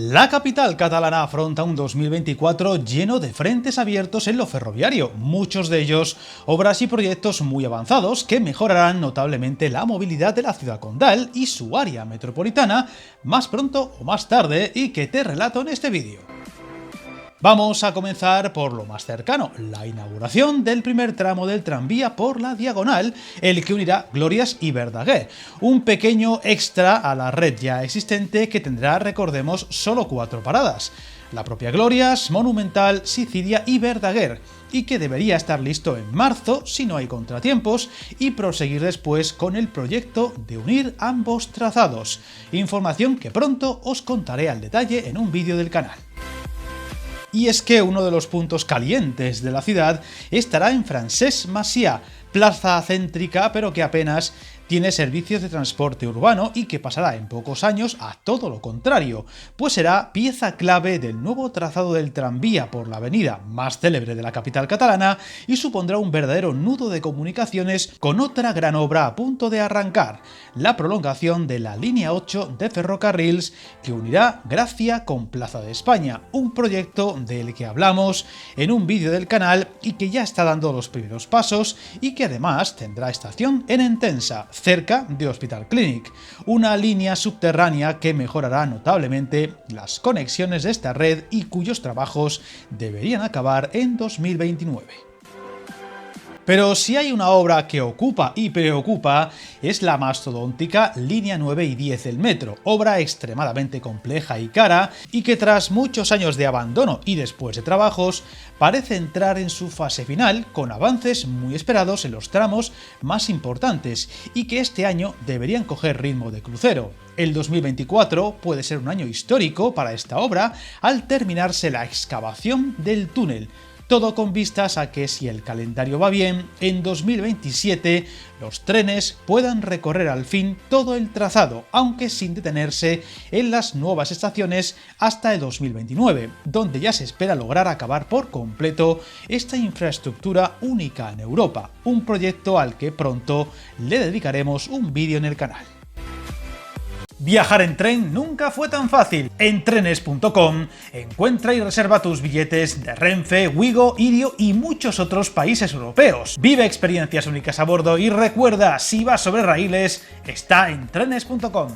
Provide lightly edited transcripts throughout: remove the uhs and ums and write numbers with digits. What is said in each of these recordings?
La capital catalana afronta un 2024 lleno de frentes abiertos en lo ferroviario, muchos de ellos obras y proyectos muy avanzados que mejorarán notablemente la movilidad de la ciudad condal y su área metropolitana más pronto o más tarde y que te relato en este vídeo. Vamos a comenzar por lo más cercano, la inauguración del primer tramo del tranvía por la Diagonal, el que unirá Glorias y Verdaguer, un pequeño extra a la red ya existente que tendrá, recordemos, solo 4 paradas, la propia Glorias, Monumental, Sicilia y Verdaguer, y que debería estar listo en marzo si no hay contratiempos y proseguir después con el proyecto de unir ambos trazados, información que pronto os contaré al detalle en un vídeo del canal. Y es que uno de los puntos calientes de la ciudad estará en Francesc Macià, plaza céntrica pero que apenas tiene servicios de transporte urbano y que pasará en pocos años a todo lo contrario, pues será pieza clave del nuevo trazado del tranvía por la avenida más célebre de la capital catalana y supondrá un verdadero nudo de comunicaciones con otra gran obra a punto de arrancar, la prolongación de la línea 8 de ferrocarrils que unirá Gracia con Plaza de España, un proyecto del que hablamos en un vídeo del canal y que ya está dando los primeros pasos y que además tendrá estación en Entensa, cerca de Hospital Clínic, una línea subterránea que mejorará notablemente las conexiones de esta red y cuyos trabajos deberían acabar en 2029. Pero si hay una obra que ocupa y preocupa, es la mastodóntica línea 9 y 10 del metro, obra extremadamente compleja y cara y que tras muchos años de abandono y después de trabajos, parece entrar en su fase final con avances muy esperados en los tramos más importantes y que este año deberían coger ritmo de crucero. El 2024 puede ser un año histórico para esta obra al terminarse la excavación del túnel. Todo con vistas a que, si el calendario va bien, en 2027 los trenes puedan recorrer al fin todo el trazado, aunque sin detenerse en las nuevas estaciones hasta el 2029, donde ya se espera lograr acabar por completo esta infraestructura única en Europa, un proyecto al que pronto le dedicaremos un vídeo en el canal. Viajar en tren nunca fue tan fácil. En trenes.com encuentra y reserva tus billetes de Renfe, Wigo, Irio y muchos otros países europeos. Vive experiencias únicas a bordo y recuerda, si vas sobre raíles, está en trenes.com.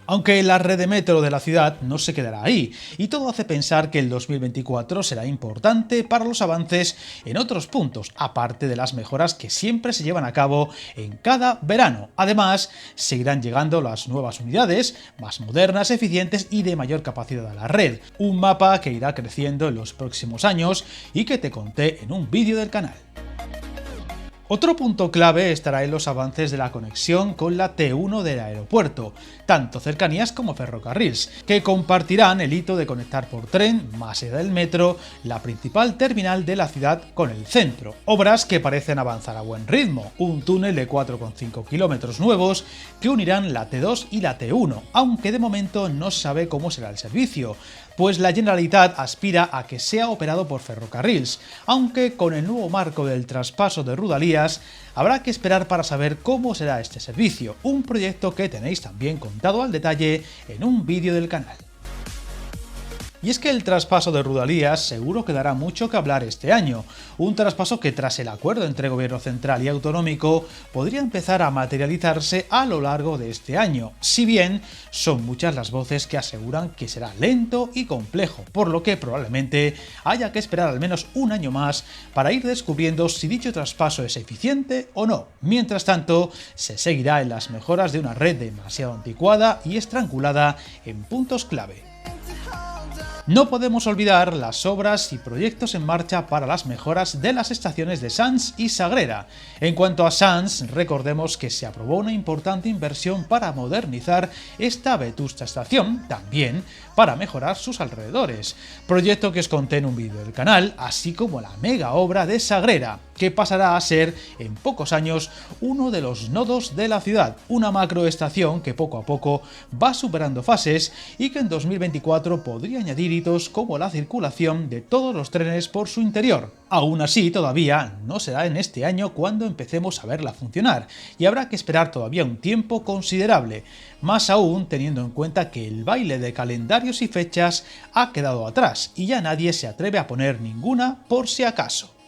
Aunque la red de metro de la ciudad no se quedará ahí, y todo hace pensar que el 2024 será importante para los avances en otros puntos, aparte de las mejoras que siempre se llevan a cabo en cada verano. Además, seguirán llegando las nuevas unidades, más modernas, eficientes y de mayor capacidad a la red, un mapa que irá creciendo en los próximos años y que te conté en un vídeo del canal. Otro punto clave estará en los avances de la conexión con la T1 del aeropuerto, tanto cercanías como ferrocarrils, que compartirán el hito de conectar por tren, más allá del metro, la principal terminal de la ciudad con el centro. Obras que parecen avanzar a buen ritmo, un túnel de 4,5 kilómetros nuevos que unirán la T2 y la T1, aunque de momento no se sabe cómo será el servicio, pues la Generalitat aspira a que sea operado por ferrocarrils, aunque con el nuevo marco del traspaso de Rodalies habrá que esperar para saber cómo será este servicio, un proyecto que tenéis también contado al detalle en un vídeo del canal. Y es que el traspaso de Rodalies seguro que dará mucho que hablar este año, un traspaso que tras el acuerdo entre gobierno central y autonómico podría empezar a materializarse a lo largo de este año, si bien son muchas las voces que aseguran que será lento y complejo, por lo que probablemente haya que esperar al menos un año más para ir descubriendo si dicho traspaso es eficiente o no. Mientras tanto, se seguirá en las mejoras de una red demasiado anticuada y estrangulada en puntos clave. No podemos olvidar las obras y proyectos en marcha para las mejoras de las estaciones de Sants y Sagrera. En cuanto a Sants, recordemos que se aprobó una importante inversión para modernizar esta vetusta estación, también para mejorar sus alrededores, proyecto que os conté en un vídeo del canal, así como la mega obra de Sagrera, que pasará a ser en pocos años uno de los nodos de la ciudad, una macroestación que poco a poco va superando fases y que en 2024 podría añadir requisitos como la circulación de todos los trenes por su interior. Aún así, todavía no será en este año cuando empecemos a verla funcionar, y habrá que esperar todavía un tiempo considerable, más aún teniendo en cuenta que el baile de calendarios y fechas ha quedado atrás y ya nadie se atreve a poner ninguna por si acaso.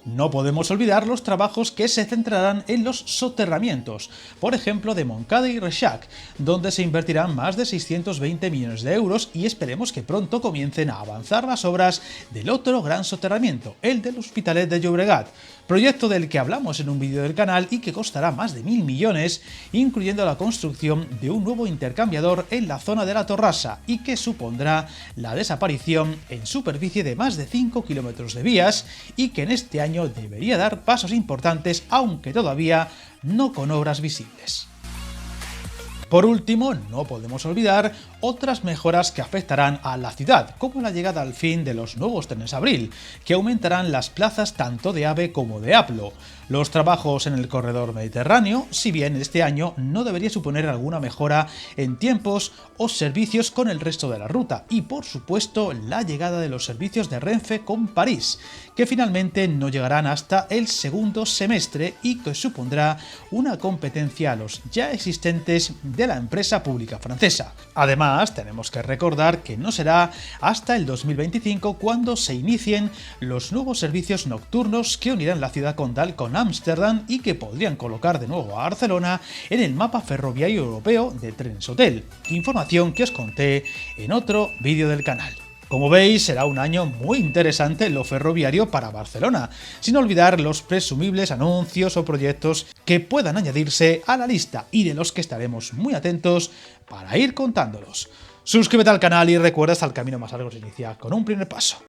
No podemos olvidar los trabajos que se centrarán en los soterramientos, por ejemplo de Montcada y Reixac, donde se invertirán más de 620 millones de euros y esperemos que pronto comiencen a avanzar las obras del otro gran soterramiento, el del Hospitalet de Llobregat, proyecto del que hablamos en un vídeo del canal y que costará más de 1.000 millones, incluyendo la construcción de un nuevo intercambiador en la zona de la Torrassa y que supondrá la desaparición en superficie de más de 5 kilómetros de vías y que en este año debería dar pasos importantes, aunque todavía no con obras visibles. Por último, no podemos olvidar otras mejoras que afectarán a la ciudad, como la llegada al fin de los nuevos trenes Abril, que aumentarán las plazas tanto de AVE como de APLO. Los trabajos en el corredor mediterráneo, si bien este año no debería suponer alguna mejora en tiempos o servicios con el resto de la ruta, y por supuesto la llegada de los servicios de Renfe con París, que finalmente no llegarán hasta el segundo semestre y que supondrá una competencia a los ya existentes de la empresa pública francesa. Además, tenemos que recordar que no será hasta el 2025 cuando se inicien los nuevos servicios nocturnos que unirán la ciudad condal con Ámsterdam y que podrían colocar de nuevo a Barcelona en el mapa ferroviario europeo de Trenes Hotel, información que os conté en otro vídeo del canal. Como veis, será un año muy interesante en lo ferroviario para Barcelona, sin olvidar los presumibles anuncios o proyectos que puedan añadirse a la lista y de los que estaremos muy atentos para ir contándolos. Suscríbete al canal y recuerda que el camino más largo se inicia con un primer paso.